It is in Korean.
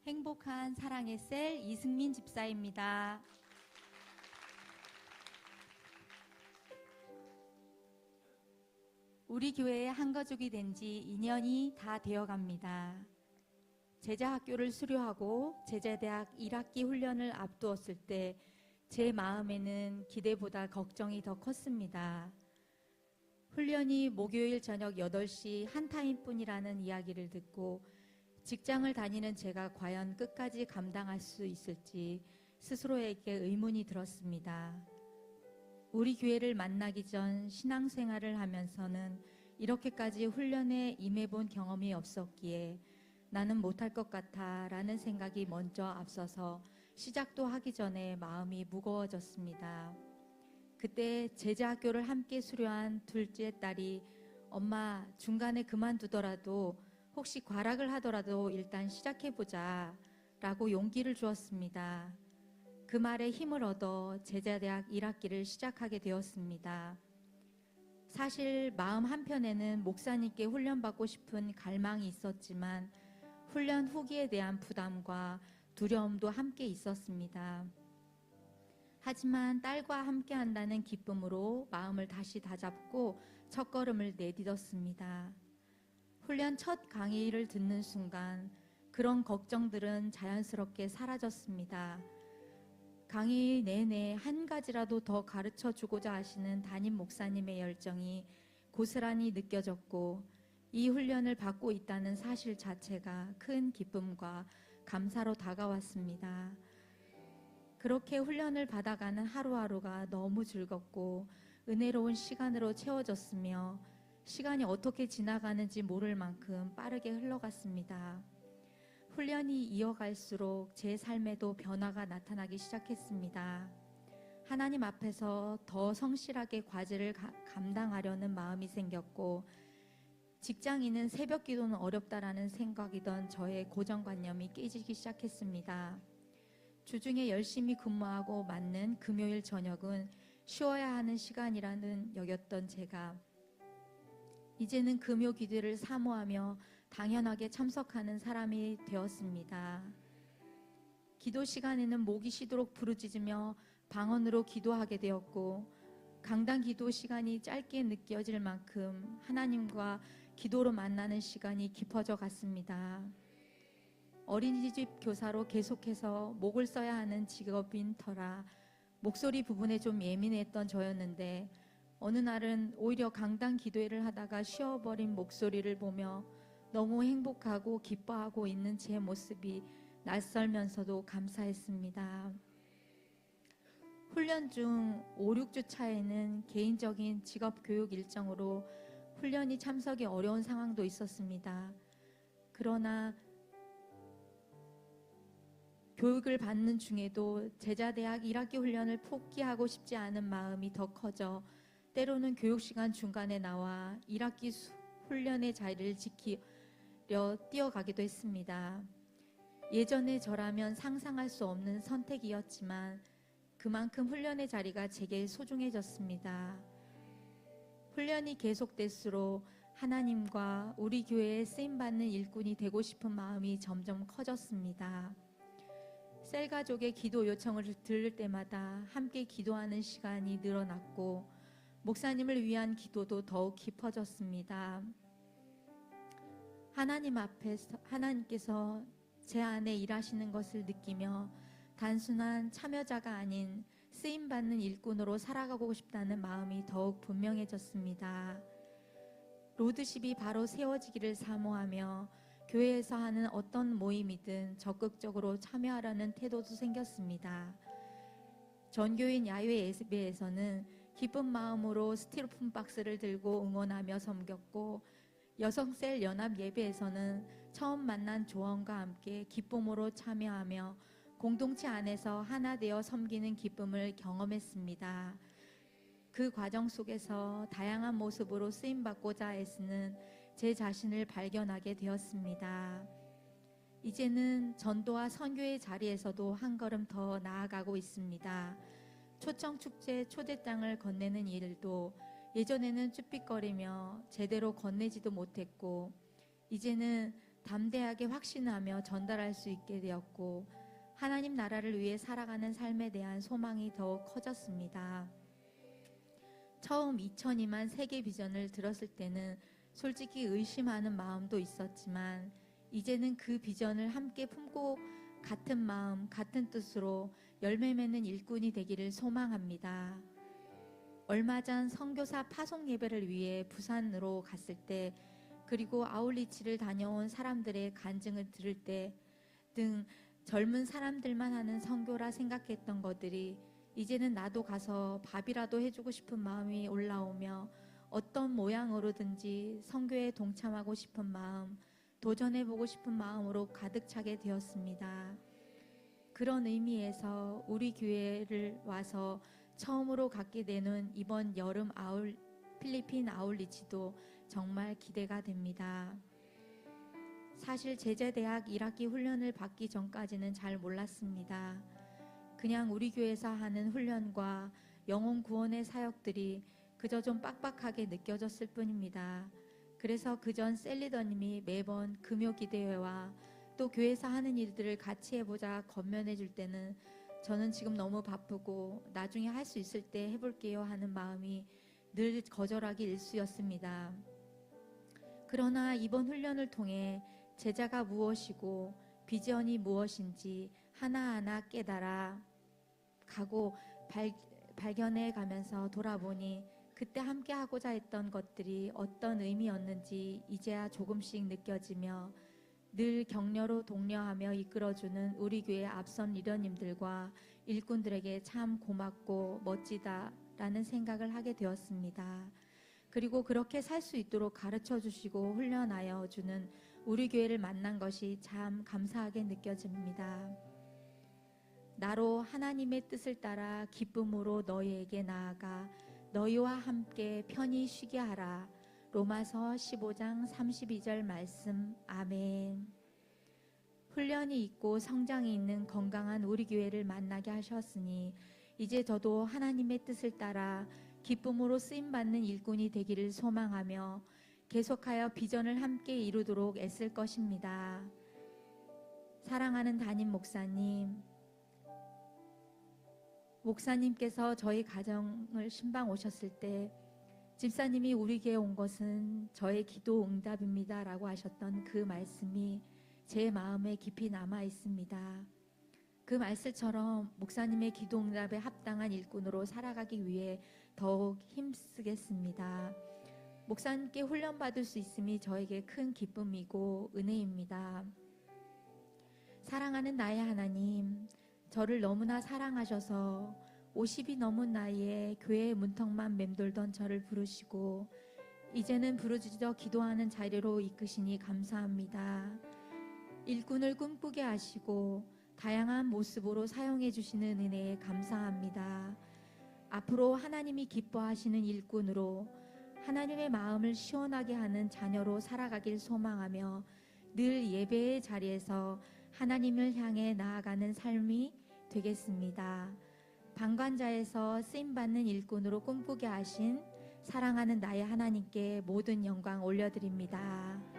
행복한 사랑의 셀 이승민 집사입니다. 우리 교회의 한 가족이 된 지 2년이 다 되어갑니다. 제자학교를 수료하고 제자대학 1학기 훈련을 앞두었을 때 제 마음에는 기대보다 걱정이 더 컸습니다. 훈련이 목요일 저녁 8시 한 타임뿐이라는 이야기를 듣고 직장을 다니는 제가 과연 끝까지 감당할 수 있을지 스스로에게 의문이 들었습니다. 우리 교회를 만나기 전 신앙생활을 하면서는 이렇게까지 훈련에 임해본 경험이 없었기에 나는 못할 것 같아 라는 생각이 먼저 앞서서 시작도 하기 전에 마음이 무거워졌습니다. 그때 제자학교를 함께 수료한 둘째 딸이 엄마 중간에 그만두더라도 혹시 과락을 하더라도 일단 시작해보자 라고 용기를 주었습니다. 그 말에 힘을 얻어 제자대학 1학기를 시작하게 되었습니다. 사실 마음 한편에는 목사님께 훈련받고 싶은 갈망이 있었지만 훈련 후기에 대한 부담과 두려움도 함께 있었습니다. 하지만 딸과 함께 한다는 기쁨으로 마음을 다시 다잡고 첫걸음을 내딛었습니다. 훈련 첫 강의를 듣는 순간 그런 걱정들은 자연스럽게 사라졌습니다. 강의 내내 한 가지라도 더 가르쳐주고자 하시는 담임 목사님의 열정이 고스란히 느껴졌고 이 훈련을 받고 있다는 사실 자체가 큰 기쁨과 감사로 다가왔습니다. 그렇게 훈련을 받아가는 하루하루가 너무 즐겁고 은혜로운 시간으로 채워졌으며 시간이 어떻게 지나가는지 모를 만큼 빠르게 흘러갔습니다. 훈련이 이어갈수록 제 삶에도 변화가 나타나기 시작했습니다. 하나님 앞에서 더 성실하게 과제를 감당하려는 마음이 생겼고 직장인은 새벽 기도는 어렵다라는 생각이던 저의 고정관념이 깨지기 시작했습니다. 주중에 열심히 근무하고 맞는 금요일 저녁은 쉬어야 하는 시간이라는 여겼던 제가 이제는 금요 기도를 사모하며 당연하게 참석하는 사람이 되었습니다. 기도 시간에는 목이 쉬도록 부르짖으며 방언으로 기도하게 되었고 강단 기도 시간이 짧게 느껴질 만큼 하나님과 기도로 만나는 시간이 깊어져 갔습니다. 어린이집 교사로 계속해서 목을 써야 하는 직업인 터라 목소리 부분에 좀 예민했던 저였는데 어느 날은 오히려 강단 기도회를 하다가 쉬어버린 목소리를 보며 너무 행복하고 기뻐하고 있는 제 모습이 낯설면서도 감사했습니다. 훈련 중 5, 6주 차에는 개인적인 직업교육 일정으로 훈련이 참석이 어려운 상황도 있었습니다. 그러나 교육을 받는 중에도 제자대학 1학기 훈련을 포기하고 싶지 않은 마음이 더 커져 때로는 교육시간 중간에 나와 1학기 훈련의 자리를 지키려 뛰어가기도 했습니다. 예전의 저라면 상상할 수 없는 선택이었지만 그만큼 훈련의 자리가 제게 소중해졌습니다. 훈련이 계속될수록 하나님과 우리 교회에 쓰임받는 일꾼이 되고 싶은 마음이 점점 커졌습니다. 셀 가족의 기도 요청을 들을 때마다 함께 기도하는 시간이 늘어났고 목사님을 위한 기도도 더욱 깊어졌습니다. 하나님 앞에서 하나님께서 제 안에 일하시는 것을 느끼며 단순한 참여자가 아닌 쓰임받는 일꾼으로 살아가고 싶다는 마음이 더욱 분명해졌습니다. 로드십이 바로 세워지기를 사모하며 교회에서 하는 어떤 모임이든 적극적으로 참여하려는 태도도 생겼습니다. 전교인 야외 예배에서는 기쁜 마음으로 스티로폼 박스를 들고 응원하며 섬겼고 여성셀 연합 예배에서는 처음 만난 조언과 함께 기쁨으로 참여하며 공동체 안에서 하나 되어 섬기는 기쁨을 경험했습니다. 그 과정 속에서 다양한 모습으로 쓰임받고자 애쓰는 제 자신을 발견하게 되었습니다. 이제는 전도와 선교의 자리에서도 한 걸음 더 나아가고 있습니다. 초청축제 초대장을 건네는 일도 예전에는 쭈삣거리며 제대로 건네지도 못했고, 이제는 담대하게 확신하며 전달할 수 있게 되었고, 하나님 나라를 위해 살아가는 삶에 대한 소망이 더욱 커졌습니다. 처음 2002만 세계 비전을 들었을 때는 솔직히 의심하는 마음도 있었지만, 이제는 그 비전을 함께 품고 같은 마음, 같은 뜻으로 열매 맺는 일꾼이 되기를 소망합니다. 얼마 전 선교사 파송 예배를 위해 부산으로 갔을 때, 그리고 아울리치를 다녀온 사람들의 간증을 들을 때 등 젊은 사람들만 하는 선교라 생각했던 것들이 이제는 나도 가서 밥이라도 해주고 싶은 마음이 올라오며, 어떤 모양으로든지 선교에 동참하고 싶은 마음, 도전해보고 싶은 마음으로 가득 차게 되었습니다. 그런 의미에서 우리 교회를 와서 처음으로 갖게 되는 이번 여름 필리핀 아울리치도 정말 기대가 됩니다. 사실 제자대학 1학기 훈련을 받기 전까지는 잘 몰랐습니다. 그냥 우리 교회에서 하는 훈련과 영혼 구원의 사역들이 그저 좀 빡빡하게 느껴졌을 뿐입니다. 그래서 그전 셀리더님이 매번 금요 기대회와 또 교회에서 하는 일들을 같이 해보자 권면해 줄 때는 저는 지금 너무 바쁘고 나중에 할 수 있을 때 해볼게요 하는 마음이 늘 거절하기 일쑤였습니다. 그러나 이번 훈련을 통해 제자가 무엇이고 비전이 무엇인지 하나하나 깨달아 가고 발견해 가면서 돌아보니 그때 함께 하고자 했던 것들이 어떤 의미였는지 이제야 조금씩 느껴지며, 늘 격려로 독려하며 이끌어주는 우리 교회 앞선 리더님들과 일꾼들에게 참 고맙고 멋지다라는 생각을 하게 되었습니다. 그리고 그렇게 살 수 있도록 가르쳐 주시고 훈련하여 주는 우리 교회를 만난 것이 참 감사하게 느껴집니다. 나로 하나님의 뜻을 따라 기쁨으로 너희에게 나아가 너희와 함께 편히 쉬게 하라. 로마서 15장 32절 말씀. 아멘. 훈련이 있고 성장이 있는 건강한 우리 교회를 만나게 하셨으니 이제 저도 하나님의 뜻을 따라 기쁨으로 쓰임받는 일꾼이 되기를 소망하며 계속하여 비전을 함께 이루도록 애쓸 것입니다. 사랑하는 담임 목사님께서 저희 가정을 신방 오셨을 때 집사님이 우리 교회에 온 것은 저의 기도 응답입니다 라고 하셨던 그 말씀이 제 마음에 깊이 남아 있습니다. 그 말씀처럼 목사님의 기도 응답에 합당한 일꾼으로 살아가기 위해 더욱 힘쓰겠습니다. 목사님께 훈련받을 수 있음이 저에게 큰 기쁨이고 은혜입니다. 사랑하는 나의 하나님, 저를 너무나 사랑하셔서 50이 넘은 나이에 교회의 문턱만 맴돌던 저를 부르시고 이제는 부르짖어 기도하는 자리로 이끄시니 감사합니다. 일꾼을 꿈꾸게 하시고 다양한 모습으로 사용해 주시는 은혜에 감사합니다. 앞으로 하나님이 기뻐하시는 일꾼으로 하나님의 마음을 시원하게 하는 자녀로 살아가길 소망하며 늘 예배의 자리에서 하나님을 향해 나아가는 삶이 되겠습니다. 방관자에서 쓰임받는 일꾼으로 꿈꾸게 하신 사랑하는 나의 하나님께 모든 영광 올려드립니다.